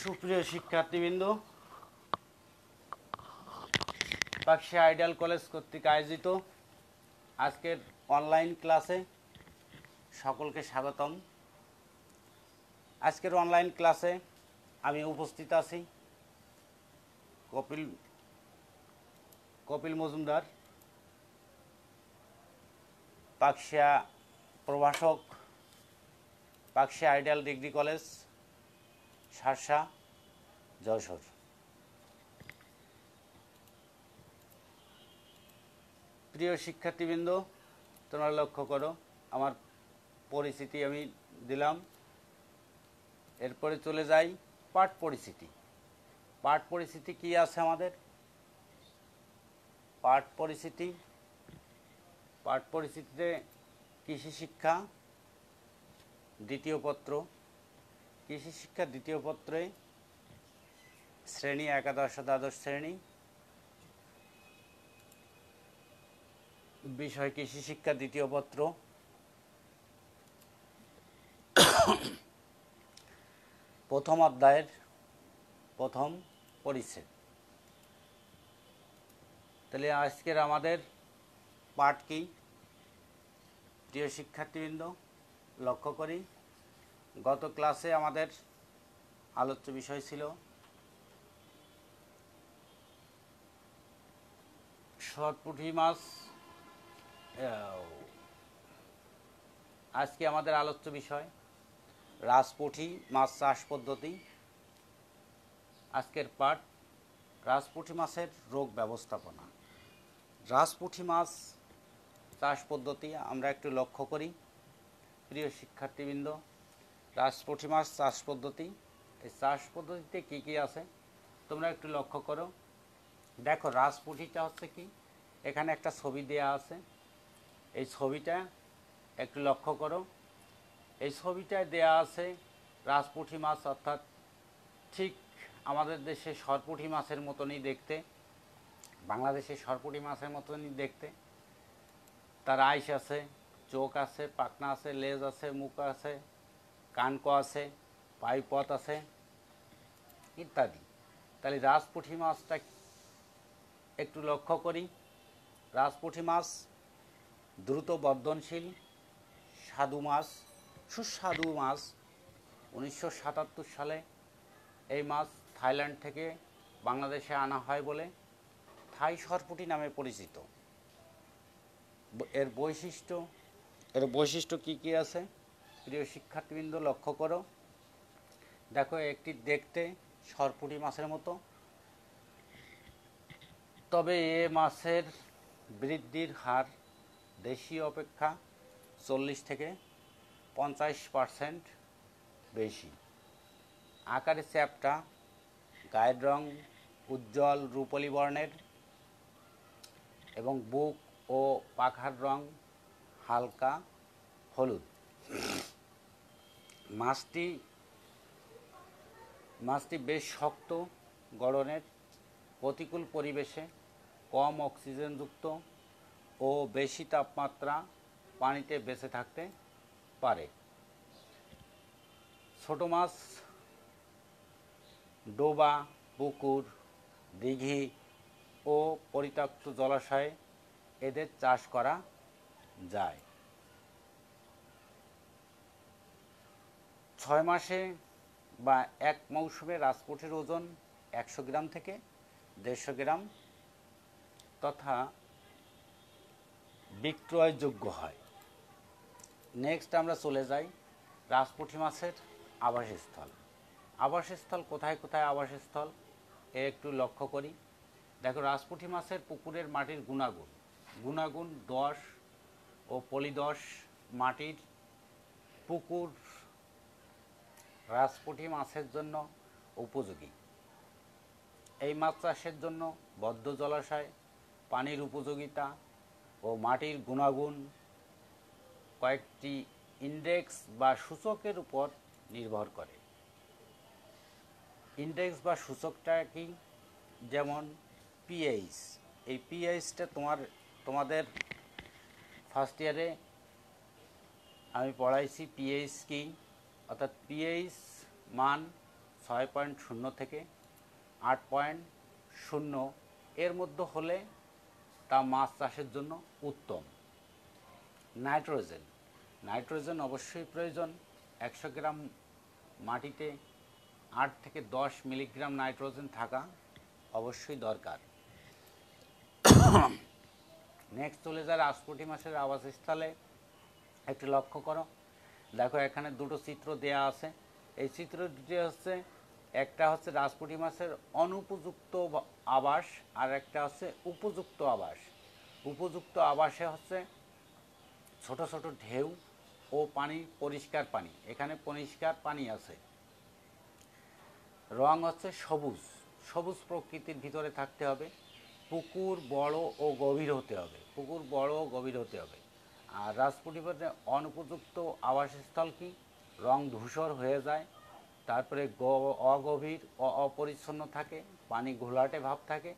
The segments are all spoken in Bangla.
সুপ্রিয় শিক্ষার্থীবৃন্দ, পাকশিয়া আইডিয়াল কলেজ কর্তৃক আয়োজিত আজকের অনলাইন ক্লাসে সকলকে স্বাগতম। আজকের অনলাইন ক্লাসে আমি উপস্থিত আছি কপিল মজুমদার, পাকশিয়া প্রভাষক, Pakshia ideal degree college, Sharsha, Jessore. প্রিয় শিক্ষার্থীবৃন্দ, তোমরা লক্ষ্য করো, আমার পরিচিতি আমি দিলাম। এরপরে চলে যাই পাঠ পরিচিতি। পাঠ পরিচিতি কি আছে আমাদের? পাঠ পরিচিতিতে কৃষি শিক্ষা দ্বিতীয় পত্র, কৃষি শিক্ষা দ্বিতীয় পত্রে শ্রেণী একাদশ দ্বাদশ শ্রেণী, বিষয় কৃষি শিক্ষা দ্বিতীয় পত্র, প্রথম অধ্যায়ের প্রথম পরিচ্ছেদ। তাহলে আজকের আমাদের পাঠ কি? প্রিয় শিক্ষার্থীবৃন্দ, লক্ষ্য করি, গত ক্লাসে আমাদের আলোচ্য বিষয় ছিল সরপুঁটি মাছ। আজকে আমাদের আলোচ্য বিষয় রাজপুঁটি মাছ চাষ পদ্ধতি। আজকের পাঠ রাজপুঁটি মাছের রোগ ব্যবস্থাপনা। রাজপুঁটি মাছ চাষ পদ্ধতি আমরা একটু লক্ষ্য করি। প্রিয় শিক্ষার্থীবৃন্দ, রাজপুঁটি মাছ চাষ পদ্ধতি, এই চাষ পদ্ধতিতে কি কি আছে তোমরা একটু লক্ষ্য করো। দেখো, রাজপুঁটিটা হচ্ছে কি, এখানে একটা ছবি দেয়া আছে। এই ছবিটা একটু লক্ষ্য করো। এই ছবিটায় দেয়া আছে রাজপুঁটি মাছ, অর্থাৎ ঠিক আমাদের দেশে সরপুঁটি মাছের মতনই দেখতে, বাংলাদেশের সরপুঁটি মাছের মতনই দেখতে। তার আইস আছে, চোখ আছে, পাখনা আছে, লেজ আছে, মুখ আছে, কানক আছে, পাইপথ আছে ইত্যাদি। তাহলে রাজপুঁটি মাছটা একটু লক্ষ্য করি। রাজপুঁটি মাছ দ্রুত বর্ধনশীল স্বাদু মাছ, সুস্বাদু মাছ। 1977 সালে এই মাছ থাইল্যান্ড থেকে বাংলাদেশে আনা হয় বলে থাই সরপুঁটি নামে পরিচিত। এর বৈশিষ্ট্য কি কি আছে? প্রিয় শিক্ষার্থীবৃন্দ, লক্ষ্য করো। দেখো, একটি দেখতে সরপুঁটি মাছের মতো, তবে এ মাছের বৃদ্ধির হার দেশীয় অপেক্ষা 40 থেকে 50% বেশি। আকারে চ্যাপ্টা, গায়ের রং উজ্জ্বল রূপলি বর্ণের এবং বুক ও পাখার রং হালকা হলুদ। মাছটি বেশ শক্ত গড়নের, প্রতিকূল পরিবেশে কম অক্সিজেনযুক্ত ও বেশি তাপমাত্রা পানিতে বেঁচে থাকতে পারে। ছোট মাছ ডোবা, পুকুর, দিঘি ও পরিত্যক্ত জলাশয়ে এদের চাষ করা যায়। 6 মাসে বা এক মৌসুমে রাজপুঁটির ওজন 100 গ্রাম থেকে 150 গ্রাম তথা বিক্রয়যোগ্য হয়। নেক্সট আমরা চলে যাই রাজপুঁটি মাছের আবাসস্থল। আবাসস্থল কোথায় কোথায় আবাসস্থল এ একটু লক্ষ্য করি। দেখো, রাজপুঁটি মাছের পুকুরের মাটির গুণাগুণ দোআঁশ ও পলিদোআঁশ মাটির পুকুর রাজপুঁটি মাছের জন্য উপযোগী। এই মাছ চাষের জন্য বদ্ধ জলাশয়, পানির উপযোগিতা ও মাটির গুণাগুণ কয়েকটি ইন্ডেক্স বা সূচকের উপর নির্ভর করে। ইন্ডেক্স বা সূচকটা কি? যেমন পিএইচ। এই পিএইচটা তোমাদের ফার্স্ট ইয়ারে আমি পড়াইছি পিএইচ কি, অর্থাৎ পিএইচ মান 6.0 থেকে 8.0 এর মধ্যে হলে তা মাছ চাষের জন্য উত্তম। নাইট্রোজেন, নাইট্রোজেন অবশ্যই প্রয়োজন। 100 গ্রাম মাটিতে 8 থেকে 10 মিলিগ্রাম নাইট্রোজেন থাকা অবশ্যই দরকার। নেক্সট চলে যায় রাজপুঁটি মাছের আবাসস্থলে। একটু লক্ষ্য করো, দেখো এখানে দুটো চিত্র দেয়া আছে। এই চিত্র দুটি হচ্ছে, একটা হচ্ছে রাজপুঁটি মাছের অনুপযুক্ত আবাস আর একটা হচ্ছে উপযুক্ত আবাস। উপযুক্ত আবাসে হচ্ছে ছোট ছোট ঢেউ ও পানি, পরিষ্কার পানি। এখানে পরিষ্কার পানি আছে, রং হচ্ছে সবুজ, সবুজ প্রকৃতির ভিতরে থাকতে হবে। পুকুর বড় ও গভীর হতে হবে, পুকুর বড় ও গভীর হতে হবে। আর রাজপুঁটি মাছের অনুপযুক্ত আবাসস্থল কি, রং ধূসর হয়ে যায়, তারপরে অগভীর ও অপরিচ্ছন্ন থাকে, পানি ঘোলাটে ভাব থাকে।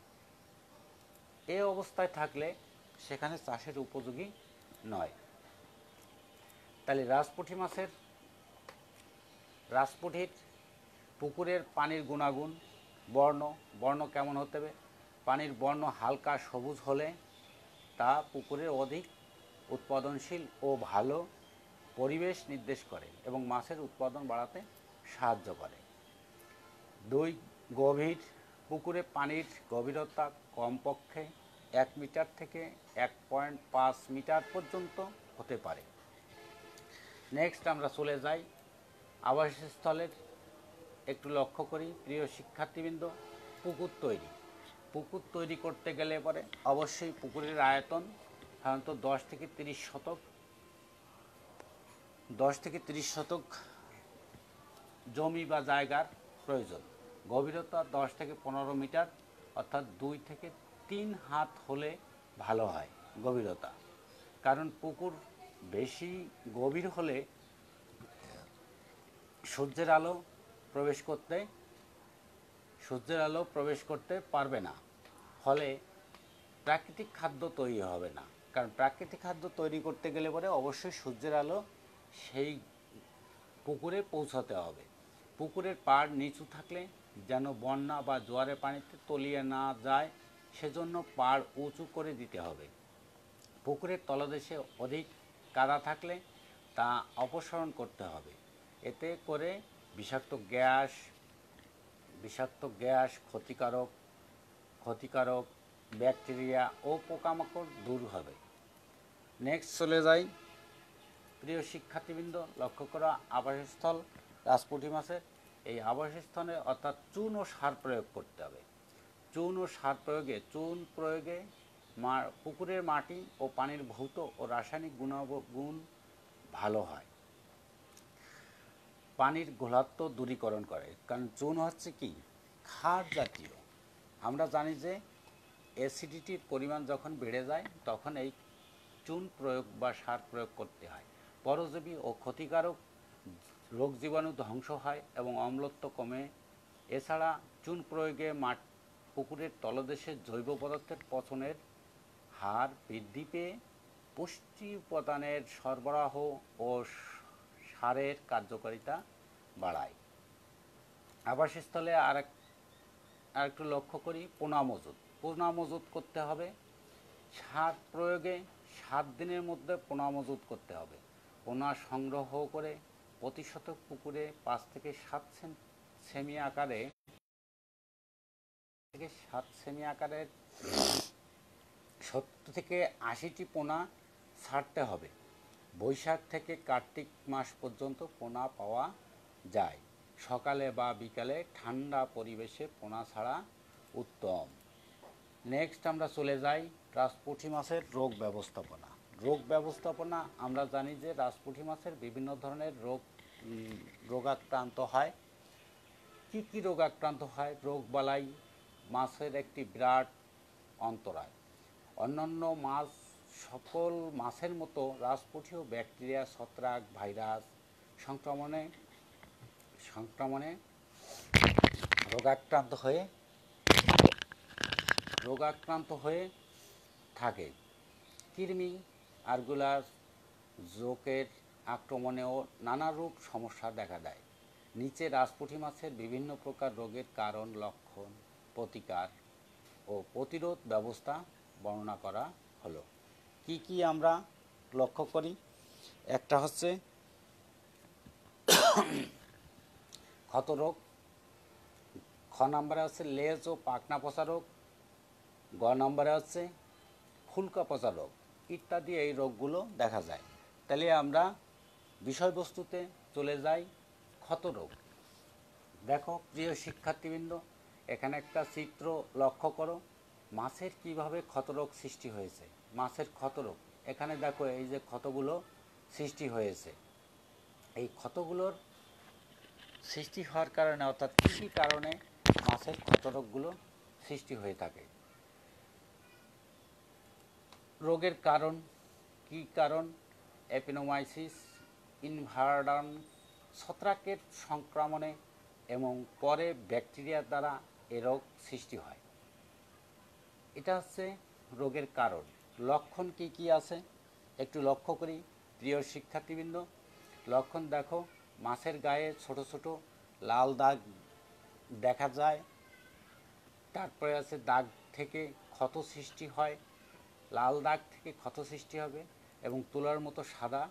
এই অবস্থায় থাকলে সেখানে চাষের উপযোগী নয়। তাহলে রাজপুঁটির পুকুরের পানির গুণাগুণ, বর্ণ কেমন হতে হবে? পানির বর্ণ হালকা সবুজ হলে তা পুকুরের অধিক উৎপাদনশীল ও ভালো পরিবেশ নির্দেশ করে এবং মাছের উৎপাদন বাড়াতে সাহায্য করে। 2. গভীর, পুকুরে পানির গভীরতা কমপক্ষে 1 মিটার থেকে 1.5 মিটার পর্যন্ত হতে পারে। নেক্সট আমরা চলে যাই আবাসস্থলের। একটু লক্ষ্য করি প্রিয় শিক্ষার্থীবৃন্দ, পুকুর তৈরি করতে গেলে পরে অবশ্যই পুকুরের আয়তন সাধারণত 10 থেকে 30 শতক জমি বা জায়গার প্রয়োজন। গভীরতা 10 থেকে 15 মিটার, অর্থাৎ 2 থেকে 3 হাত হলে ভালো হয় গভীরতা। কারণ পুকুর বেশি গভীর হলে সূর্যের আলো প্রবেশ করতে পারবে না, ফলে প্রাকৃতিক খাদ্য তৈরি হবে না। কারণ প্রাকৃতিক খাদ্য তৈরি করতে গেলে পরে অবশ্যই সূর্যের আলো সেই পুকুরে পৌঁছাতে হবে। পুকুরের পাড় নিচু থাকলে যেন বন্যা বা জোয়ারের পানিতে তলিয়ে না যায়, সেজন্য পাড় উঁচু করে দিতে হবে। পুকুরের তলদেশে অধিক কাদা থাকলে তা অপসারণ করতে হবে। এতে করে বিষাক্ত গ্যাস, ক্ষতিকারক ব্যাকটেরিয়া ও পোকামাকড় দূর হবে। নেক্সট চলে যাই প্রিয় শিক্ষার্থীবৃন্দ, লক্ষ্য করা আবাসস্থল রাজপুঁটি মাছের। এই আবাসস্থলে অর্থাৎ চুন ও সার প্রয়োগ করতে হবে। চুন প্রয়োগে পুকুরের মাটি ও পানির ভৌত ও রাসায়নিক গুণ ভালো হয়। পানির ঘোলাট্য দূরীকরণ করে, কারণ চুন হচ্ছে কি, ক্ষার জাতীয়। আমরা জানি যে অ্যাসিডিটির পরিমাণ যখন বেড়ে যায় তখন এই চুন প্রয়োগ বা সার প্রয়োগ করতে হয়। পরজীবী ও ক্ষতিকারক রোগ জীবাণু ধ্বংস হয় এবং অম্লত্ব কমে। এছাড়া চুন প্রয়োগে পুকুরের তলদেশের জৈব পদার্থের পচনের হার বৃদ্ধি পেয়ে পুষ্টি উপাদানের সরবরাহ ও সারের কার্যকারিতা বাড়ায়। আবাসস্থলে আরেকটু লক্ষ্য করি পোনা মজুত করতে হবে। সার প্রয়োগে 7 দিনের মধ্যে পোনা মজুত করতে হবে। পোনা সংগ্রহ করে প্রতি শতক পুকুরে 5 থেকে 7 সেমি আকারের 70 থেকে 80টি পোনা ছাড়তে হবে। বৈশাখ থেকে কার্তিক মাস পর্যন্ত পোনা পাওয়া যায়। সকালে বা বিকালে ঠান্ডা পরিবেশে পোনা ছাড়া উত্তম। নেক্সট আমরা চলে যাই রাজপুঁটি মাছের রোগ ব্যবস্থাপনা। আমরা জানি যে রাজপুঁটি মাছের বিভিন্ন ধরনের রোগাক্রান্ত হয়। কি রোগাক্রান্ত হয়? রোগবালাই মাছের একটি বিরাট অন্তরায়। অন্যান্য সকল মাছের মতো রাজপুঁটিও ব্যাকটেরিয়া, ছত্রাক, ভাইরাস সংক্রমণে রোগাক্রান্ত হয়ে থাকে। কৃমি, আরগুলাস, জোকের আক্রমণেও নানারূপ সমস্যা দেখা দেয়। নিচে রাজপুঁটি মাছের বিভিন্ন প্রকার রোগের কারণ, লক্ষণ, প্রতিকার ও প্রতিরোধ ব্যবস্থা বর্ণনা করা হলো। কি কি আমরা লক্ষ্য করি? একটা হচ্ছে ক্ষত রোগ, খ নম্বরে হচ্ছে লেজ ও পাখনা পচা রোগ, গ নম্বরে হচ্ছে ফুলকা পচা রোগ ইত্যাদি এই রোগগুলো দেখা যায়। তাহলে আমরা বিষয়বস্তুতে চলে যাই। ক্ষত রোগ। দেখো প্রিয় শিক্ষার্থীবৃন্দ, এখানে একটা চিত্র লক্ষ্য করো। মাছের কিভাবে ক্ষতরোগ সৃষ্টি হয়েছে। মাছের ক্ষতরোগ, এখানে দেখো এই যে ক্ষতগুলো সৃষ্টি হয়েছে, এই ক্ষতগুলোর সৃষ্টি হওয়ার কারণে অর্থাৎ কী কী কারণে মাছের ক্ষতরোগগুলো সৃষ্টি হয়ে থাকে। রোগের কারণ কি? কারণ অ্যাপিনোমাইসিস, ইনভার্ডান, ছত্রাকের সংক্রমণে এবং পরে ব্যাকটেরিয়ার দ্বারা এ রোগ সৃষ্টি হয়। এটা হচ্ছে রোগের কারণ। লক্ষণ কি কি আছে একটু লক্ষ্য করি প্রিয় শিক্ষার্থীবৃন্দ। লক্ষণ দেখো, মাছের গায়ে ছোট ছোট লাল দাগ দেখা যায়। তারপরে আছে দাগ থেকে ক্ষত সৃষ্টি হয়, লাল দাগ থেকে ক্ষত সৃষ্টি হবে এবং তুলার মতো সাদা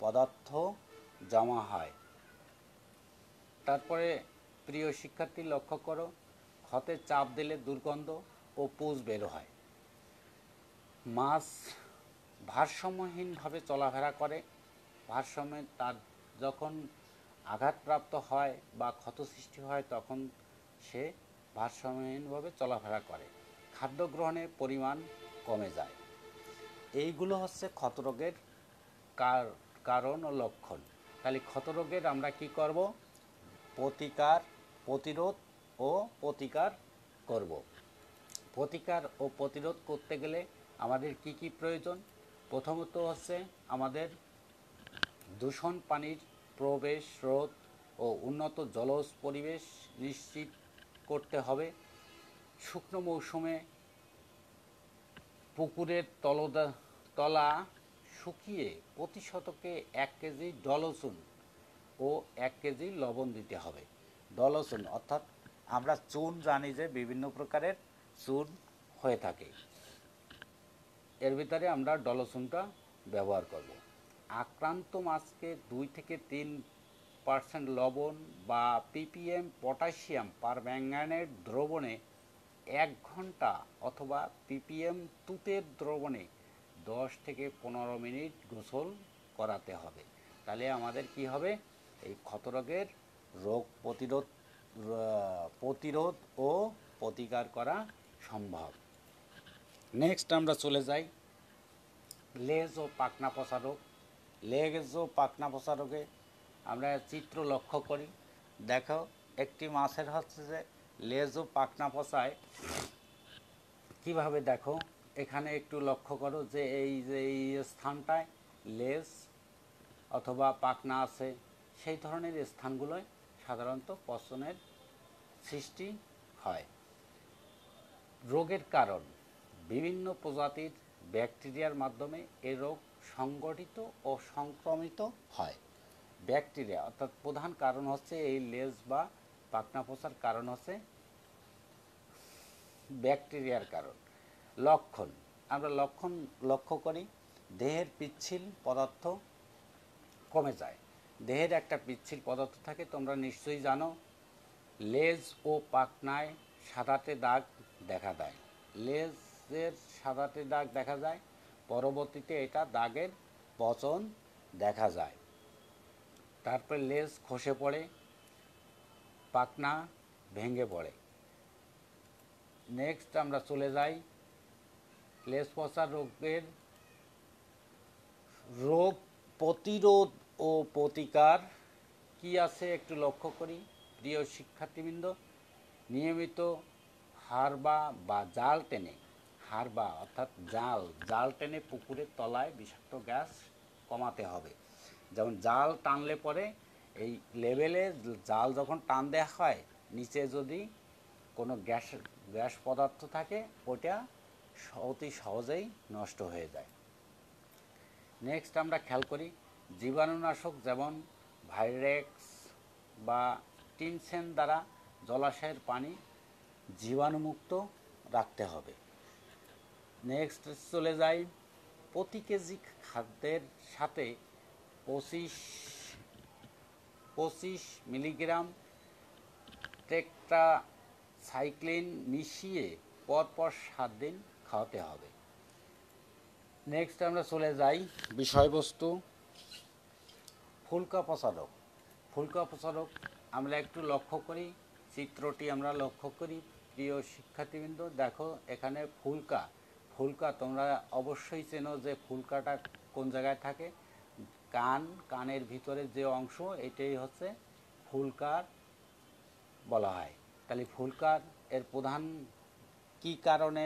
পদার্থ জমা হয়। তারপরে প্রিয় শিক্ষার্থী লক্ষ্য করো, ক্ষতে চাপ দিলে দুর্গন্ধ ও পুঁজ বের হয়। মাছ ভারসাম্যহীনভাবে চলাফেরা করে। ভারসাম্য তার যখন আঘাতপ্রাপ্ত হয় বা ক্ষত সৃষ্টি হয় তখন সে ভারসাম্যহীনভাবে চলাফেরা করে। খাদ্য গ্রহণের পরিমাণ কমে যায়। এইগুলো হচ্ছে ক্ষতরোগের কারণ ও লক্ষণ। তাহলে ক্ষতরোগের আমরা কি করব? প্রতিকার, প্রতিরোধ ও প্রতিকার করব। প্রতিকার ও প্রতিরোধ করতে গেলে আমাদের কি কি প্রয়োজন? প্রথমত হচ্ছে আমাদের দূষণ পানির প্রবেশ রোধ ও উন্নত জলজ পরিবেশ নিশ্চিত করতে হবে। শুকনো মৌসুমে পুকুরের তলা শুকিয়ে প্রতি শতকে 1 কেজি ডলচুন ও 1 কেজি লবণ দিতে হবে। ডলচুন অর্থাৎ আমরা চুন জানি যে বিভিন্ন প্রকারের চুন হয়ে থাকে, এর ভিতরে আমরা ডলচুনটা ব্যবহার করব। আক্রান্ত মাছকে 2 থেকে 3% লবণ বা ppm পটাশিয়াম পারম্যাঙ্গানেট দ্রবণে 1 ঘন্টা অথবা ppm তুতের দ্রবণে 10 থেকে 15 মিনিট গোসল করাতে হবে। তাহলে আমাদের কি হবে? এই ক্ষতরোগের রোগ প্রতিরোধ ও প্রতিকার করা সম্ভব। নেক্সট আমরা চলে যাই লেজ ও পাখনা পচা রোগ। লেজ ও পাখনা পচা রোগে আমরা চিত্র লক্ষ্য করি। দেখো একটি মাছের হচ্ছে যে লেজ ও পাখনা পচায় কীভাবে, দেখো এখানে একটু লক্ষ্য করো যে এই যে এই স্থানটায় লেজ অথবা পাখনা আছে, সেই ধরনের স্থানগুলোয় সাধারণত পচনের সৃষ্টি হয়। রোগের কারণ বিভিন্ন প্রজাতির ব্যাকটেরিয়ার মাধ্যমে এ রোগ সংগঠিত ও সংক্রমিত হয়। ব্যাকটেরিয়া অর্থাৎ প্রধান কারণ হচ্ছে এই লেজ বা পাখনা পচার কারণ হচ্ছে ব্যাকটেরিয়ার কারণ। লক্ষণ আমরা লক্ষ্য করি, দেহের পিচ্ছিল পদার্থ কমে যায়। দেহের একটা পিচ্ছিল পদার্থ থাকে, তোমরা নিশ্চয়ই জানো। লেজ ও পাখনায় সাদাটে দাগ দেখা দেয়। লেজের সাদাটে দাগ দেখা যায়, পরবর্তীতে এটা দাগের পচন দেখা যায়। তারপরে লেজ খসে পড়ে, পাখনা ভেঙে পড়ে। নেক্সট আমরা চলে যাই লেজ পচা রোগের রোগ প্রতিরোধ ও প্রতিকার কি আছে একটু লক্ষ্য করি প্রিয় শিক্ষার্থীবৃন্দ। নিয়মিত হারবা বা জাল টেনে, হারবা অর্থাৎ জাল টেনে পুকুরের তলায় বিষাক্ত গ্যাস কমাতে হবে। যেমন জাল টানলে পরে এই লেভেলে জাল যখন টান দেওয়া হয়, নিচে যদি কোনো গ্যাস পদার্থ থাকে ওটা অতি সহজেই নষ্ট হয়ে যায়। নেক্সট আমরা খেয়াল করি জীবাণুনাশক যেমন ভাইরেক্স, বা টিনসেন দ্বারা জলাশয়ের পানি জীবাণুমুক্ত রাখতে হবে। নেক্সট চলে যাই, প্রতি কেজি খাদ্যের সাথে 25 মিলিগ্রাম টেট্রাসাইক্লিন মিশিয়ে পরপর 7 দিন খাওয়াতে হবে। নেক্সট আমরা চলে যাই বিষয়বস্তু, ফুলকা পচা রোগ। ফুলকা পচা রোগ আমরা একটু লক্ষ্য করি, চিত্রটি আমরা লক্ষ্য করি। প্রিয় শিক্ষার্থীবৃন্দ, দেখো এখানে ফুলকা তোমরা অবশ্যই চেনো যে ফুলকাটা কোন জায়গায় থাকে। কানের ভিতরে যে অংশ, এটাই হচ্ছে ফুলকার বলা হয়। তাহলে ফুলকার এর প্রধান কি কারণে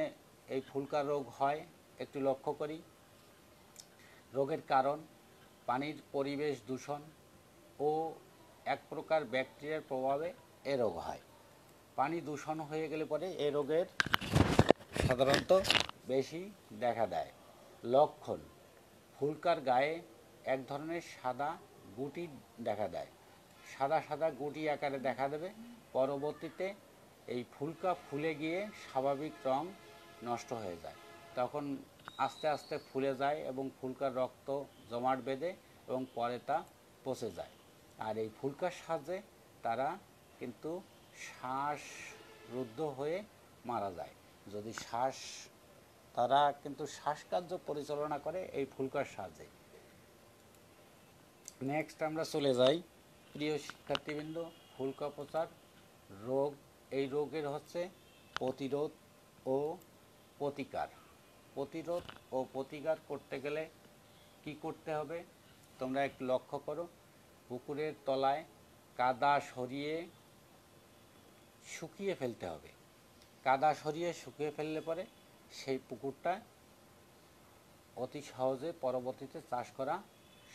এই ফুলকা রোগ হয় একটু লক্ষ্য করি। রোগের কারণ পানির পরিবেশ দূষণ ও এক প্রকার ব্যাকটেরিয়ার প্রভাবে এ রোগ হয়। পানি দূষণ হয়ে গেলে পরে এ রোগের সাধারণত বেশি দেখা দেয়। লক্ষণ, ফুলকার গায়ে এক ধরনের সাদা গুটি দেখা দেয়, সাদা সাদা গুটি আকারে দেখা দেবে। পরবর্তীতে এই ফুলকা ফুলে গিয়ে স্বাভাবিক রং নষ্ট হয়ে যায়, তখন আস্তে আস্তে ফুলে যায় এবং ফুলকার রক্ত জমাট বেঁধে এবং পরে তা পচে যায়। আর এই ফুলকার সাহায্যে তারা কিন্তু শ্বাসরুদ্ধ হয়ে মারা যায়। যদি তারা কিন্তু শ্বাসকার্য পরিচালনা করে এই ফুলকার সাহায্যে। নেক্সট আমরা চলে যাই, প্রিয় শিক্ষার্থীবৃন্দ, ফুলকা পচার রোগ, এই রোগের হচ্ছে প্রতিরোধ ও প্রতিকার। প্রতিরোধ ও প্রতিকার করতে গেলে কি করতে হবে তোমরা একটু লক্ষ্য করো। পুকুরের তলায় কাদা সরিয়ে শুকিয়ে ফেলতে হবে। কাদা সরিয়ে শুকিয়ে ফেললে পরে সেই পুকুরটা অতি সহজে পরবর্তীতে চাষ করা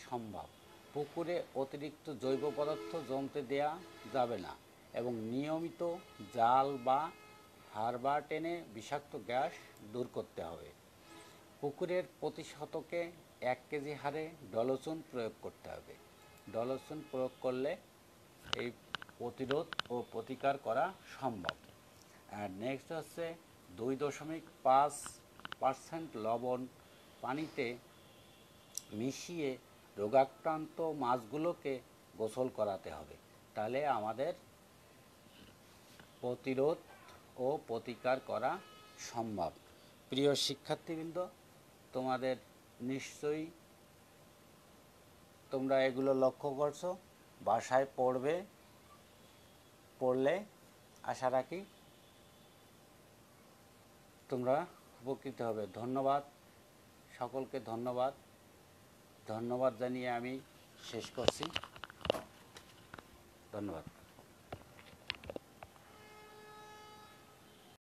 সম্ভব। পুকুরে অতিরিক্ত জৈব পদার্থ জমতে দেয়া যাবে না এবং নিয়মিত জাল বা হারবার টেনে বিষাক্ত গ্যাস দূর করতে হবে। পুকুরের প্রতি শতকে 1 কেজি হারে ডলোচুন প্রয়োগ করতে হবে। ডলোচুন প্রয়োগ করলে এই প্রতিরোধ ও প্রতিকার করা সম্ভব। আর নেক্সট হচ্ছে 2.5% লবণ পানিতে মিশিয়ে রোগাক্রান্ত মাছগুলোকে গোসল করাতে হবে, তাহলে আমাদের প্রতিরোধ ও প্রতিকার করা সম্ভব। প্রিয় শিক্ষার্থীবৃন্দ, তোমাদের নিশ্চয়ই তোমরা এগুলো লক্ষ্য করছো, বাসায় পড়লে আশা রাখি তোমরা উপকৃত হবে। ধন্যবাদ, সকলকে ধন্যবাদ জানিয়ে আমি শেষ করছি। ধন্যবাদ।